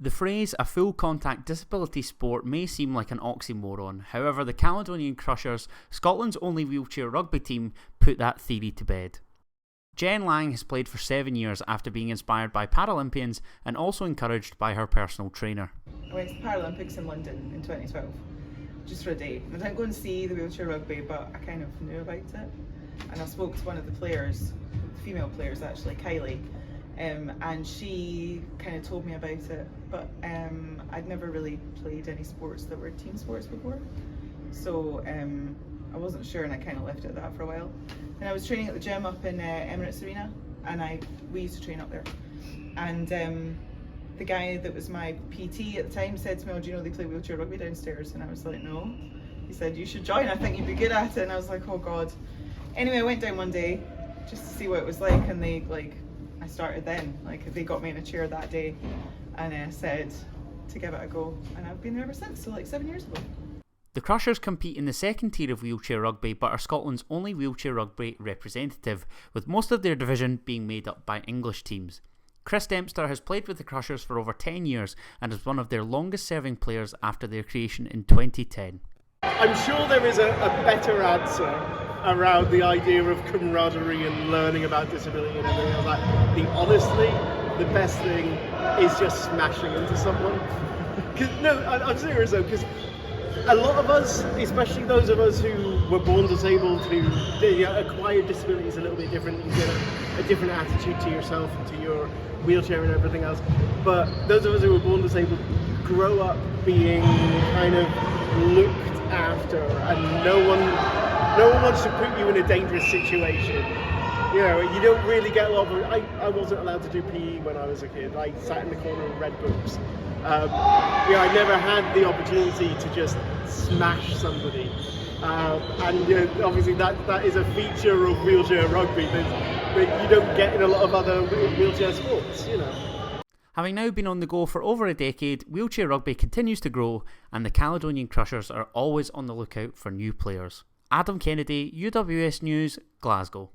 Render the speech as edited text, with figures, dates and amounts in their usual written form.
The phrase a full contact disability sport may seem like an oxymoron, however the Caledonian Crushers, Scotland's only wheelchair rugby team, put that theory to bed. Jen Lang has played for 7 years after being inspired by Paralympians and also encouraged by her personal trainer. I went to the Paralympics in London in 2012, just for a day. I didn't go and see the wheelchair rugby, but I kind of knew about it. And I spoke to one of the players, the female players actually, Kylie, and she kind of told me about it, but I'd never really played any sports that were team sports before, so I wasn't sure, and I kind of left it at that for a while. And I was training at the gym up in Emirates Arena, and we used to train up there, and the guy that was my PT at the time said to me, "Oh, do you know they play wheelchair rugby downstairs?" And I was like, "No." He said, "You should join, I think you'd be good at it." And I was like, "Oh God." Anyway, I went down one day just to see what it was like, and I started then. They got me in a chair that day and said to give it a go, and I've been there ever since, so 7 years ago. The Crushers compete in the second tier of wheelchair rugby but are Scotland's only wheelchair rugby representative, with most of their division being made up by English teams. Chris Dempster has played with the Crushers for over 10 years and is one of their longest serving players after their creation in 2010. I'm sure there is a better answer around the idea of camaraderie and learning about disability and everything else. I think honestly, the best thing is just smashing into someone. I'm serious though, because a lot of us, especially those of us who were born disabled, who acquired disabilities a little bit different, you get a different attitude to yourself and to your wheelchair and everything else. But those of us who were born disabled grow up being kind of looked after, and no one wants to put you in a dangerous situation. You know, you don't really get a lot of. I wasn't allowed to do PE when I was a kid. I sat in the corner and read books. I never had the opportunity to just smash somebody. And obviously that is a feature of wheelchair rugby that you don't get in a lot of other wheelchair sports, Having now been on the go for over a decade, wheelchair rugby continues to grow and the Caledonian Crushers are always on the lookout for new players. Adam Kennedy, UWS News, Glasgow.